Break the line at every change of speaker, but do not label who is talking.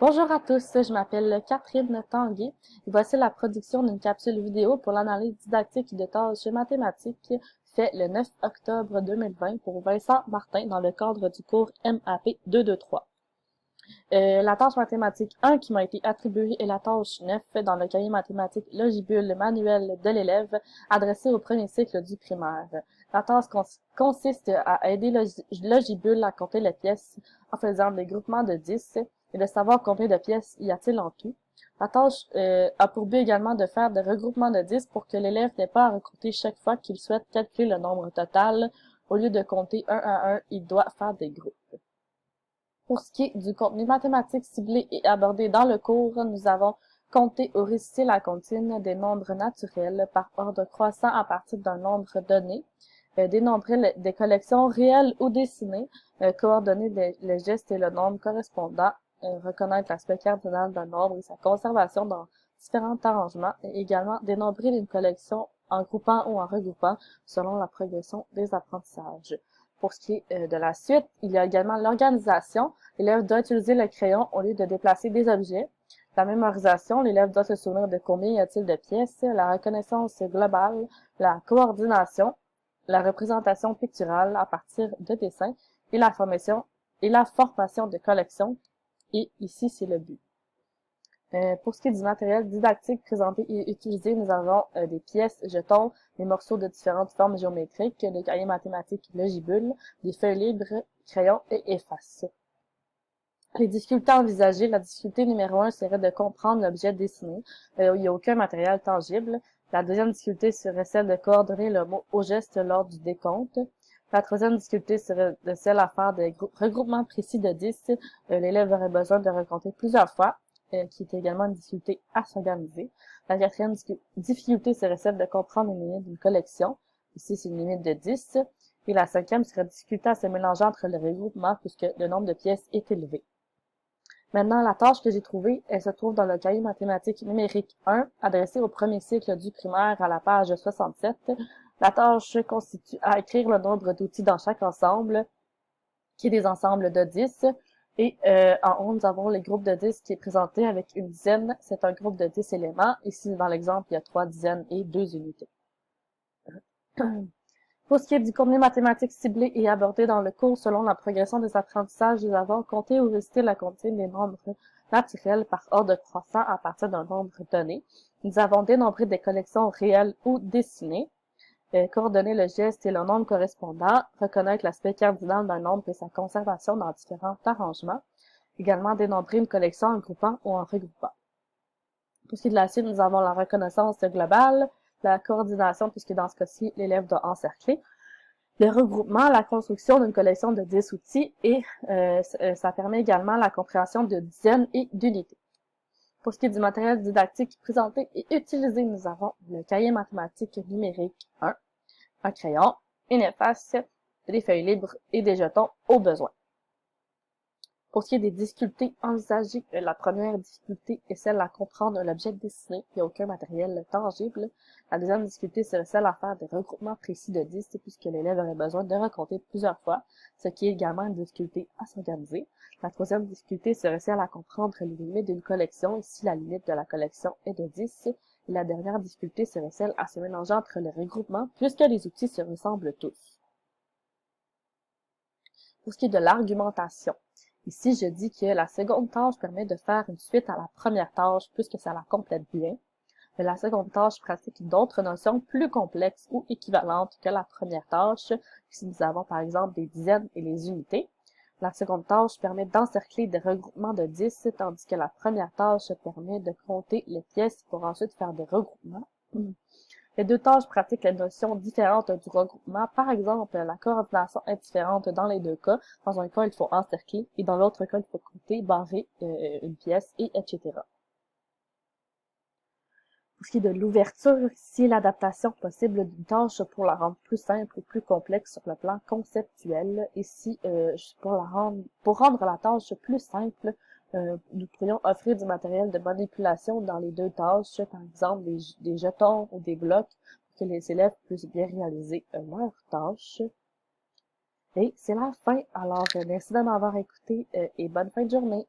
Bonjour à tous, je m'appelle Catherine Tanguay et voici la production d'une capsule vidéo pour l'analyse didactique de tâches mathématiques fait le 9 octobre 2020 pour Vincent Martin dans le cadre du cours MAP 223. La tâche mathématique 1 qui m'a été attribuée est la tâche 9 dans le cahier mathématique Logibule manuel de l'élève adressé au premier cycle du primaire. La tâche consiste à aider Logibule à compter les pièces en faisant des groupements de 10 et de savoir combien de pièces y a-t-il en tout. La tâche a pour but également de faire des regroupements de 10 pour que l'élève n'ait pas à recompter chaque fois qu'il souhaite calculer le nombre total. Au lieu de compter un à un, il doit faire des groupes. Pour ce qui est du contenu mathématique ciblé et abordé dans le cours, nous avons compté ou récité la comptine des nombres naturels par ordre croissant à partir d'un nombre donné, dénombrer des collections réelles ou dessinées, coordonner les gestes et le nombre correspondant, reconnaître l'aspect cardinal d'un nombre et sa conservation dans différents arrangements, et également dénombrer une collection en groupant ou en regroupant selon la progression des apprentissages. Pour ce qui est de la suite, il y a également l'organisation. L'élève doit utiliser le crayon au lieu de déplacer des objets. La mémorisation, l'élève doit se souvenir de combien y a-t-il de pièces. La reconnaissance globale, la coordination, la représentation picturale à partir de dessins et la formation de collection. Et ici, c'est le but. Pour ce qui est du matériel didactique présenté et utilisé, nous avons des pièces, jetons, des morceaux de différentes formes géométriques, des cahiers mathématiques Logibule, des feuilles libres, crayons et efface. Les difficultés envisagées, la difficulté numéro 1 serait de comprendre l'objet dessiné. Il n'y a aucun matériel tangible. La deuxième difficulté serait celle de coordonner le mot au geste lors du décompte. La troisième difficulté serait de celle à faire des regroupements précis de 10. L'élève aurait besoin de recompter plusieurs fois, qui est également une difficulté à s'organiser. La quatrième difficulté serait celle de comprendre une limite d'une collection. Ici, c'est une limite de 10. Et la cinquième serait de difficulté à se mélanger entre les regroupements puisque le nombre de pièces est élevé. Maintenant, la tâche que j'ai trouvée, elle se trouve dans le cahier mathématique numérique 1, adressé au premier cycle du primaire à la page 67. La tâche consiste à écrire le nombre d'outils dans chaque ensemble, qui est des ensembles de 10. Et en haut, nous avons les groupes de 10 qui est présenté avec une dizaine. C'est un groupe de 10 éléments. Ici, dans l'exemple, il y a 3 dizaines et 2 unités. Pour ce qui est du contenu mathématique ciblé et abordé dans le cours selon la progression des apprentissages, nous avons compté ou récité la comptine des nombres naturels par ordre croissant à partir d'un nombre donné. Nous avons dénombré des collections réelles ou dessinées, coordonner le geste et le nombre correspondant, reconnaître l'aspect cardinal d'un nombre et sa conservation dans différents arrangements, également dénombrer une collection en groupant ou en regroupant. Pour ce qui est de la suite, nous avons la reconnaissance globale, la coordination, puisque dans ce cas-ci, l'élève doit encercler, le regroupement, la construction d'une collection de 10 outils et ça permet également la compréhension de dizaines et d'unités. Pour ce qui est du matériel didactique présenté et utilisé, nous avons le cahier mathématique numérique 1, un crayon, une efface, des feuilles libres et des jetons au besoin. Pour ce qui est des difficultés envisagées, la première difficulté est celle à comprendre l'objet dessiné. Il n'y a aucun matériel tangible. La deuxième difficulté serait celle à faire des regroupements précis de 10 puisque l'élève aurait besoin de recompter plusieurs fois, ce qui est également une difficulté à s'organiser. La troisième difficulté serait celle à comprendre les limites d'une collection, ici la limite de la collection est de 10. Et la dernière difficulté serait celle à se mélanger entre les regroupements puisque les outils se ressemblent tous. Pour ce qui est de l'argumentation, ici, je dis que la seconde tâche permet de faire une suite à la première tâche puisque ça la complète bien. Mais la seconde tâche pratique d'autres notions plus complexes ou équivalentes que la première tâche, si nous avons par exemple des dizaines et les unités. La seconde tâche permet d'encercler des regroupements de 10, tandis que la première tâche permet de compter les pièces pour ensuite faire des regroupements. Les deux tâches pratiquent les notions différentes du regroupement. Par exemple, la coordination est différente dans les deux cas. Dans un cas, il faut encercler et dans l'autre cas, il faut compter, barrer une pièce, et etc. Pour ce qui est de l'ouverture, ici, l'adaptation possible d'une tâche pour la rendre plus simple ou plus complexe sur le plan conceptuel. Ici, pour rendre la tâche plus simple, nous pourrions offrir du matériel de manipulation dans les deux tâches, par exemple des jetons ou des blocs, pour que les élèves puissent bien réaliser leur tâche. Et c'est la fin. Alors, merci de m'avoir écouté et bonne fin de journée.